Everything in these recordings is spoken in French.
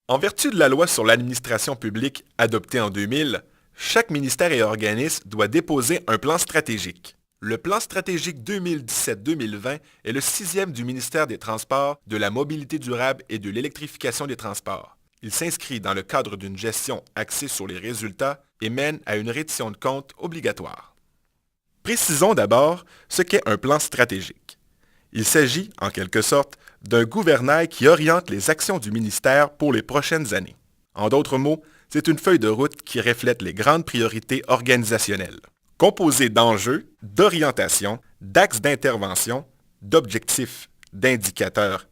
En vertu de la loi sur l'administration publique adoptée en 2000, chaque ministère et organisme doit déposer un plan stratégique. Le plan stratégique 2017-2020 est le sixième du ministère des Transports, de la mobilité durable et de l'électrification des transports. Il s'inscrit dans le cadre d'une gestion axée sur les résultats et mène à une reddition de comptes obligatoire. Précisons d'abord ce qu'est un plan stratégique. Il s'agit, en quelque sorte, d'un gouvernail qui oriente les actions du ministère pour les prochaines années. En d'autres mots, c'est une feuille de route qui reflète les grandes priorités organisationnelles. Composée d'enjeux, d'orientation, d'axes d'intervention, d'objectifs, d'indicateurs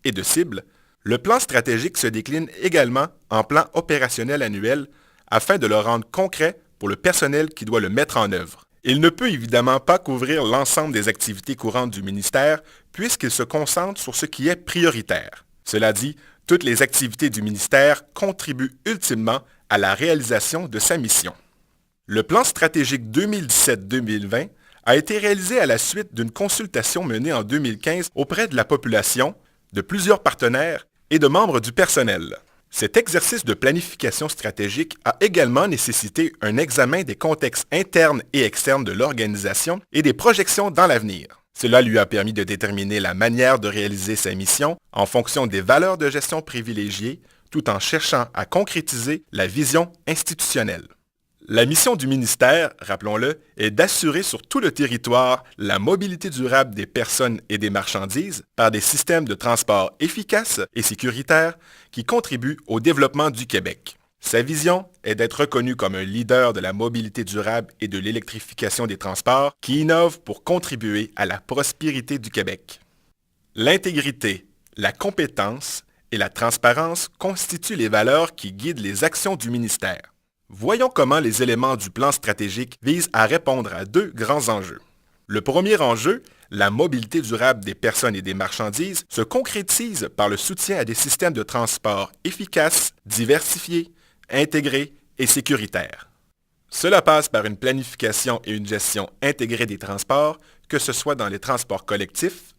et de cibles, le plan stratégique se décline également en plan opérationnel annuel afin de le rendre concret pour le personnel qui doit le mettre en œuvre. Il ne peut évidemment pas couvrir l'ensemble des activités courantes du ministère puisqu'il se concentre sur ce qui est prioritaire. Cela dit, toutes les activités du ministère contribuent ultimement à la réalisation de sa mission. Le plan stratégique 2017-2020 a été réalisé à la suite d'une consultation menée en 2015 auprès de la population, de plusieurs partenaires et de membres du personnel. Cet exercice de planification stratégique a également nécessité un examen des contextes internes et externes de l'organisation et des projections dans l'avenir. Cela lui a permis de déterminer la manière de réaliser sa mission en fonction des valeurs de gestion privilégiées, tout en cherchant à concrétiser la vision institutionnelle. La mission du ministère, rappelons-le, est d'assurer sur tout le territoire la mobilité durable des personnes et des marchandises par des systèmes de transport efficaces et sécuritaires qui contribuent au développement du Québec. Sa vision est d'être reconnu comme un leader de la mobilité durable et de l'électrification des transports qui innove pour contribuer à la prospérité du Québec. L'intégrité, la compétence et la transparence constituent les valeurs qui guident les actions du ministère. Voyons comment les éléments du plan stratégique visent à répondre à deux grands enjeux. Le premier enjeu, la mobilité durable des personnes et des marchandises, se concrétise par le soutien à des systèmes de transport efficaces, diversifiés, intégrés et sécuritaires. Cela passe par une planification et une gestion intégrée des transports, que ce soit dans les transports collectifs,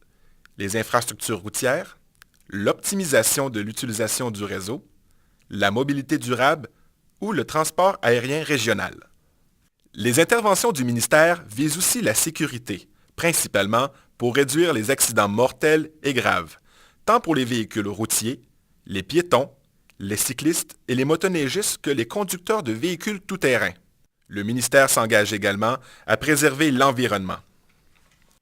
les infrastructures routières, l'optimisation de l'utilisation du réseau, la mobilité durable ou le transport aérien régional. Les interventions du ministère visent aussi la sécurité, principalement pour réduire les accidents mortels et graves, tant pour les véhicules routiers, les piétons, les cyclistes et les motoneigistes que les conducteurs de véhicules tout-terrain. Le ministère s'engage également à préserver l'environnement.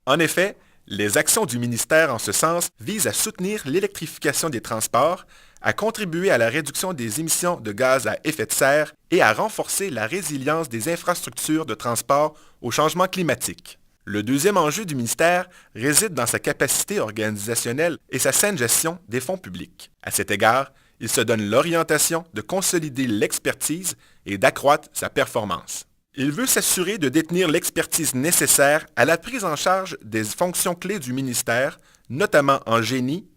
En effet, les actions du ministère en ce sens visent à soutenir l'électrification des transports, à contribuer à la réduction des émissions de gaz à effet de serre et à renforcer la résilience des infrastructures de transport au changement climatique. Le deuxième enjeu du ministère réside dans sa capacité organisationnelle et sa saine gestion des fonds publics. À cet égard, il se donne l'orientation de consolider l'expertise et d'accroître sa performance. Il veut s'assurer de détenir l'expertise nécessaire à la prise en charge des fonctions clés du ministère, notamment en génie,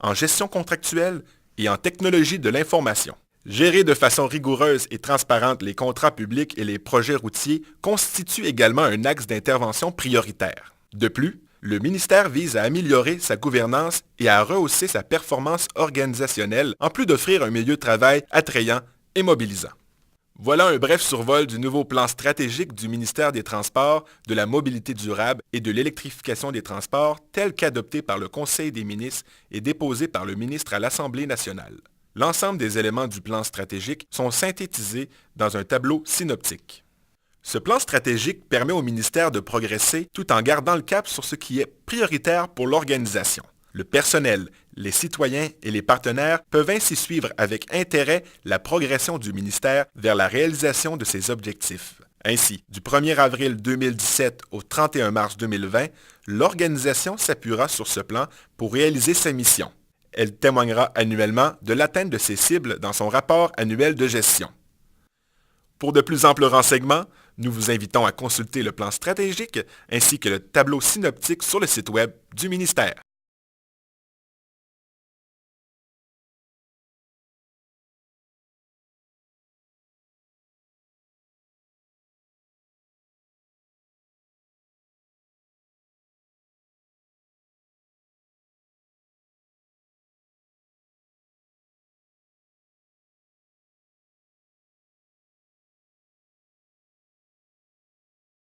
en gestion contractuelle et en technologie de l'information. Gérer de façon rigoureuse et transparente les contrats publics et les projets routiers constitue également un axe d'intervention prioritaire. De plus, le ministère vise à améliorer sa gouvernance et à rehausser sa performance organisationnelle, en plus d'offrir un milieu de travail attrayant et mobilisant. Voilà un bref survol du nouveau plan stratégique du ministère des Transports, de la mobilité durable et de l'électrification des transports tel qu'adopté par le Conseil des ministres et déposé par le ministre à l'Assemblée nationale. L'ensemble des éléments du plan stratégique sont synthétisés dans un tableau synoptique. Ce plan stratégique permet au ministère de progresser tout en gardant le cap sur ce qui est prioritaire pour l'organisation. Le personnel, les citoyens et les partenaires peuvent ainsi suivre avec intérêt la progression du ministère vers la réalisation de ses objectifs. Ainsi, du 1er avril 2017 au 31 mars 2020, l'organisation s'appuiera sur ce plan pour réaliser sa mission. Elle témoignera annuellement de l'atteinte de ses cibles dans son rapport annuel de gestion. Pour de plus amples renseignements, nous vous invitons à consulter le plan stratégique ainsi que le tableau synoptique sur le site web du ministère.